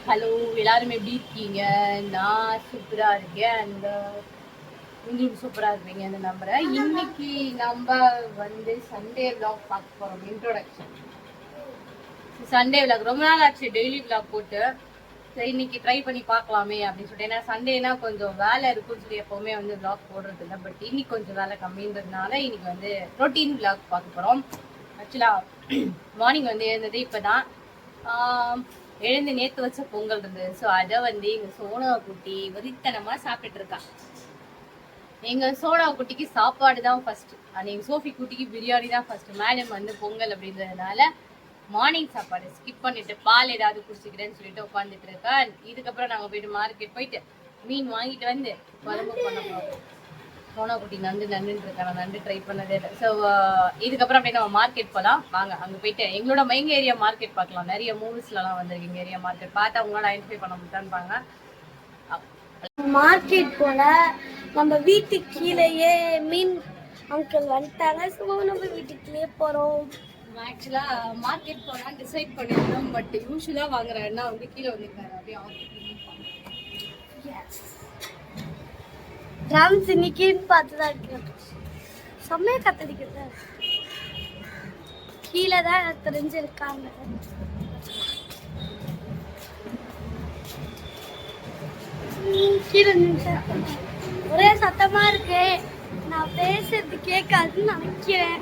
Hello, எல்லாரும் எப்படி இருக்கீங்க? நான் சூப்பரா இருக்கேன். அந்த உங்களுக்கு சூப்பரா இருப்பீங்க அந்த நம்புறேன். இன்னைக்கு நம்ம சண்டே விளாக் பார்க்க போறோம். Introduction Sunday vlog. ரொம்ப நாள் ஆச்சு டெய்லி விளாக் போட்டு. சரி, இன்னைக்கு ட்ரை பண்ணி பார்க்கலாமே அப்படின்னு சொல்லிட்டு. ஏன்னா சண்டேனா கொஞ்சம் வேலை இருக்குன்னு சொல்லி எப்பவுமே விளாக் போடுறது இல்லை. பட் இன்னைக்கு கொஞ்சம் வேலை கம்மின்றதுனால இன்னைக்கு ரொட்டீன் விளாக் பார்க்க போறோம். ஆக்சுவலா மார்னிங் எழுந்தது இப்பதான். எழுந்து நேத்து வச்ச பொங்கல் இருந்தது. ஸோ அதை எங்க சோனா குட்டி வெறித்தனமா சாப்பிட்டுட்டு இருக்கா. எங்க சோனா குட்டிக்கு சாப்பாடு தான் ஃபர்ஸ்ட். எங்க சோஃபி குட்டிக்கு பிரியாணி தான் ஃபர்ஸ்ட். மேடம் பொங்கல் அப்படின்றதுனால மார்னிங் சாப்பாடு ஸ்கிப் பண்ணிட்டு பால் ஏதாவது குடிச்சிக்கிறேன்னு சொல்லிட்டு உட்காந்துட்டு இருக்கா. இதுக்கப்புறம் நாங்கள் போயிட்டு மார்க்கெட் போயிட்டு மீன் வாங்கிட்டு குழம்பு பண்ண போகிறோம். சோனா குட்டி நண்டுன்னு இருக்கா. நான் நண்டு ட்ரை பண்ணதே இல்லை. ஸோ இதுக்கப்புறம் அப்படியே நம்ம மார்க்கெட் போகலாம். வாங்க அங்கே போயிட்டு எங்களோட மெயின் ஏரியா மார்க்கெட் பார்க்கலாம். நிறைய மூவிஸ்லாம் வந்திருக்கு எங்கள் ஏரியா மார்க்கெட். பார்த்தா அவங்களால ஐடென்டிஃபை பண்ண முடியாதுன்னு மார்க்கெட் போல நம்ம வீட்டுக்கு கீழேயே மீன் அங்கிள் வந்துட்டாங்க. ஸோ நம்ம வீட்டுக்கு கீழே போகிறோம். ஆக்சுவலா மார்க்கெட் போகலாம் டிசைட் பண்ணியிருந்தோம். பட் யூஸ்வலாக வாங்குற அண்ணா கீழே வந்துருக்காரு. அப்படியே ட்ரம்ஸ் இன்னைக்குன்னு பார்த்து தான் இருக்கிறேன். செம்மையாக கத்தடிக்கிறது. கீழே தான் தெரிஞ்சிருக்காங்க. கீழே ஒரே சத்தமா இருக்கு. நான் பேசுறது கேட்காதுன்னு நினைக்கிறேன்.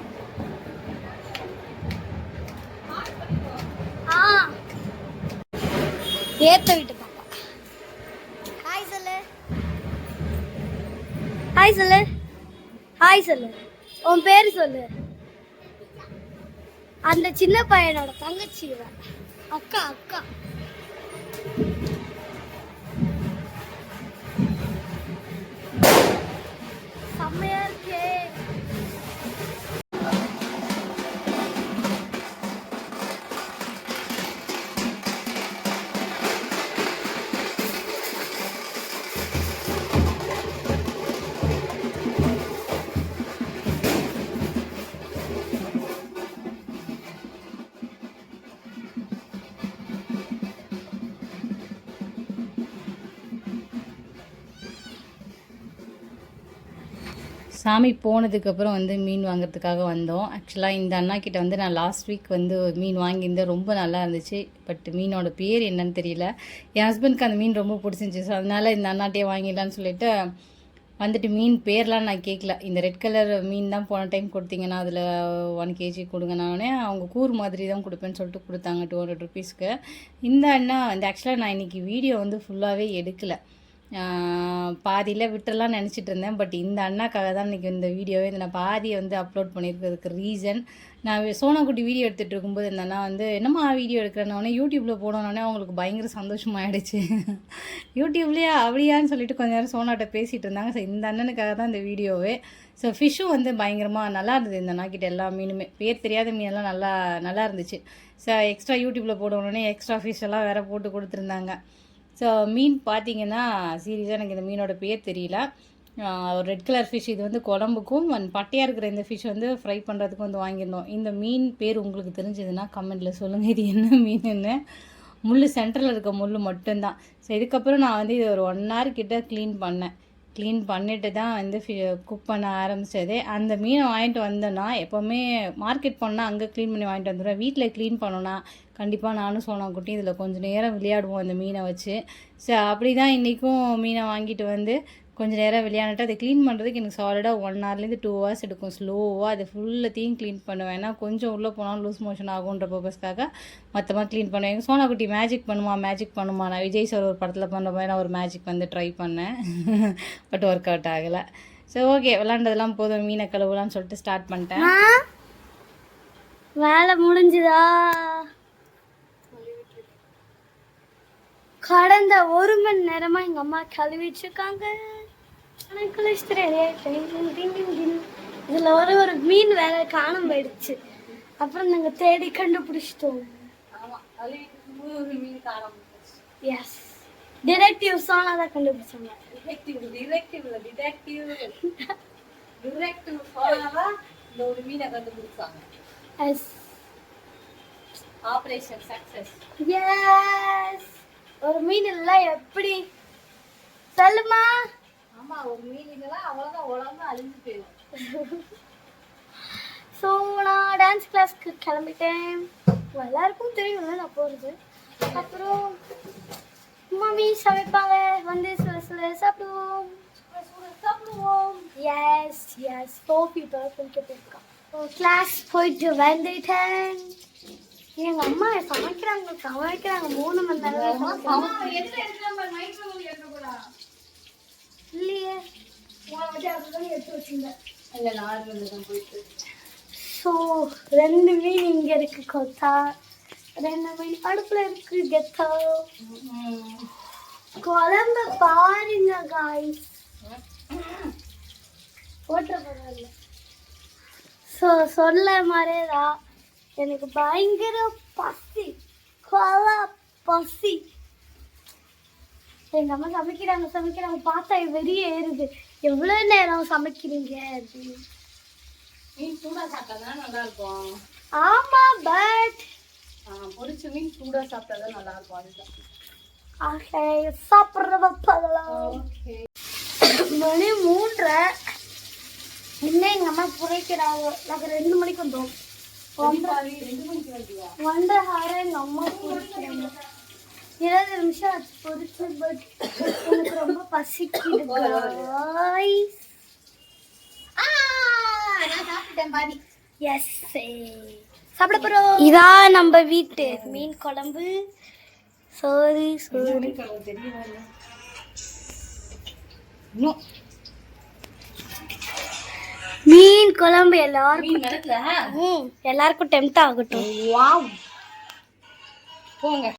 ஏத்த விட்டு பாப்பா. ஹாய் சொல்லு. ஹாய் சொல்லு. ஹாய் சொல்லு. உன் பேரு சொல்லு. அந்த சின்ன பையனோட தங்கச்சி அக்கா. அக்கா செம்மையா இருக்கே. சாமி போனதுக்கப்புறம் மீன் வாங்குறதுக்காக வந்தோம். ஆக்சுவலாக இந்த அண்ணா கிட்ட நான் லாஸ்ட் வீக் மீன் வாங்கியிருந்தேன். ரொம்ப நல்லா இருந்துச்சு. பட் மீனோட பேர் என்னன்னு தெரியல. என் ஹஸ்பண்ட்க்கு அந்த மீன் ரொம்ப பிடிச்சிருந்துச்சி. ஸோ அதனால் இந்த அண்ணாட்டையே வாங்கிடலான்னு சொல்லிட்டு மீன் பேர்லாம் நான் கேட்கல. இந்த ரெட் கலர் மீன் தான் போன டைம் கொடுத்தீங்கன்னா அதில் 1 kg கொடுங்க. நானே அவங்க கூறு மாதிரி தான் கொடுப்பேன்னு சொல்லிட்டு கொடுத்தாங்க 200 rupeesக்கு. இந்த அண்ணா ஆக்சுவலாக நான் இன்றைக்கி வீடியோ ஃபுல்லாகவே எடுக்கலை. பாதியில் விட்டுறலாம் நினச்சிட்டு இருந்தேன். பட் இந்த அண்ணாக்காக தான் இன்றைக்கி இந்த வீடியோவே நான் பாதியை அப்லோட் பண்ணியிருக்கிறதுக்கு ரீசன், நான் சோனாக்குட்டி வீடியோ எடுத்துகிட்டு இருக்கும்போது இந்த அண்ணா என்னம்மா வீடியோ எடுக்கிறேன்னொடனே யூடியூப்பில் போனோடனே அவங்களுக்கு பயங்கர சந்தோஷமாகிடுச்சு. யூடியூப்லேயே அப்படியான்னு சொல்லிட்டு கொஞ்ச நேரம் சோனாட்ட பேசிகிட்டு இருந்தாங்க. ஸோ இந்த அண்ணனுக்காக தான் இந்த வீடியோவே. ஸோ ஃபிஷ்ஷும் பயங்கரமாக நல்லா இருந்தது. இந்த அண்ணாக்கிட்ட எல்லா மீனுமே பேர் தெரியாத மீனெல்லாம் நல்லா இருந்துச்சு. ஸோ எக்ஸ்ட்ரா யூடியூப்பில் போடணுன்னே எக்ஸ்ட்ரா ஃபிஷ் எல்லாம் வேறு போட்டு கொடுத்துருந்தாங்க. ஸோ மீன் பார்த்தீங்கன்னா சீரியஸாக எனக்கு இந்த மீனோட பேர் தெரியல. ஒரு ரெட் கலர் ஃபிஷ். இது குழம்புக்கும் பட்டையாக இருக்கிற இந்த ஃபிஷ் ஃப்ரை பண்ணுறதுக்கும் வாங்கியிருந்தோம். இந்த மீன் பேர் உங்களுக்கு தெரிஞ்சதுன்னா கமெண்ட்டில் சொல்லுங்கள் இது என்ன மீனுன்னு. முள் சென்டரில் இருக்க முள் மட்டும்தான். ஸோ இதுக்கப்புறம் நான் இது ஒரு 1 hour கிட்ட க்ளீன் பண்ணிட்டு தான் குக் பண்ண ஆரம்பித்ததே. அந்த மீனை வாங்கிட்டு வந்தேன்னா எப்போவுமே மார்க்கெட் போனால் அங்கே க்ளீன் பண்ணி வாங்கிட்டு வந்துடுவேன். வீட்டில் க்ளீன் பண்ணோன்னா கண்டிப்பாக நானும் சோனாக்குட்டி இதில் கொஞ்சம் நேரம் விளையாடுவோம் அந்த மீனை வச்சு. ஸோ அப்படி தான் இன்றைக்கும் மீனை வாங்கிட்டு கொஞ்சம் நேரம் விளையாண்டுட்டு அதை க்ளீன் பண்ணுறதுக்கு எனக்கு சாலிடாக 1 hourலேருந்து 2 hours எடுக்கும். ஸ்லோவாக அதை ஃபுல்லத்தையும் க்ளீன் பண்ணுவேன். ஏன்னா கொஞ்சம் உள்ளே போனாலும் லூஸ் மோஷன் ஆகுன்ற பர்பஸ்க்காக மொத்தமாக க்ளீன் பண்ணுவேன். எங்கள் சோனாக்குட்டி மேஜிக் பண்ணுமா. நான் விஜய் சார் ஒரு படத்தில் பண்ணுற மாதிரி நான் ஒரு மேஜிக் ட்ரை பண்ணேன். பட் ஒர்க் அவுட் ஆகலை. ஸோ ஓகே, விளாண்டதெல்லாம் போதும், மீனை கழுவலான்னு சொல்லிட்டு ஸ்டார்ட் பண்ணிட்டேன். வேலை முடிஞ்சுதா? கடந்த 1 மணி நேரமாக எங்கள் அம்மா கழுவிட்டுருக்காங்க. இதில் ஒரு மீன் வேலை காணாம போயிடுச்சு. அப்புறம் நாங்கள் தேடி கண்டுபிடிச்சிட்டோம். எஸ், டிடெக்டிவ் சோனா தான் கண்டுபிடிச்சாங்க. Operation success. எஸ், ஒரு மீன் எல்லாம் எப்படி சொல்லுமா? ஆமா, ஒரு மீன் இல்லைன்னா அவ்வளோதான், உலகம் அழிஞ்சு போயிடும். ஸோ நான் டான்ஸ் கிளாஸ்க்கு கிளம்பிட்டேன். எல்லாருக்கும் தெரியும்ல நான் போகிறது. அப்புறம் மம்மி சமைப்பாங்க, வந்து சில சில சாப்பிடுவோம். எஸ் எஸ் 4 people குளிக்க போயிருக்கோம். கிளாஸ் போயிட்டு வந்துட்டேன். எங்கள் அம்மா சமைக்கிறாங்க 3 மணி நேரம் இல்லையே. எடுத்து வச்சுருந்தேன். ஸோ 2 மீன் இங்கே இருக்கு கொத்தா, 2 மீன் அடுப்பில் இருக்கு கெத்தா. குழம்பு பாருங்க காய்ஸ். போட்ட பரவாயில்ல. ஸோ சொல்ல மாதிரிதான் எனக்கு பயங்கர பசி, கொலை பசி. எங்கள் அம்மா சமைக்கிறாங்க பார்த்தா வெளியே ஏறுது. எவ்வளோ நேரம் சமைக்கிறீங்க அப்படின்னு. மீன் சூடாக சாப்பிட்டா தான் நல்லா இருக்கும். ஆமாம், பட் பொரிச்ச மீன் சூடாக சாப்பிட்டா தான் நல்லா இருக்கும். அதுதான். ஓகே, சாப்பிட்றத பார்க்கலாம். மணி 3:30. இன்னும் எங்கள் அம்மா புரைக்கிறாங்க. நாங்கள் 2 மணிக்கு வந்தோம். 1:30 எங்கள் அம்மா புரிக்கிறாங்க. 20 நிமிஷம் ஆச்சு பொரிச்சு. பட் எனக்கு ரொம்ப பசிக்குது guys. நான் சாப்பிட்டேன் பாதி. எஸ், சாப்பிட போகிறோம். இதான் நம்ம வீட்டு மீன் குழம்பு. சோறு மீன் குழம்பு எல்லாருக்கும் டெம்ட் ஆகட்டும். வாவ், போங்க.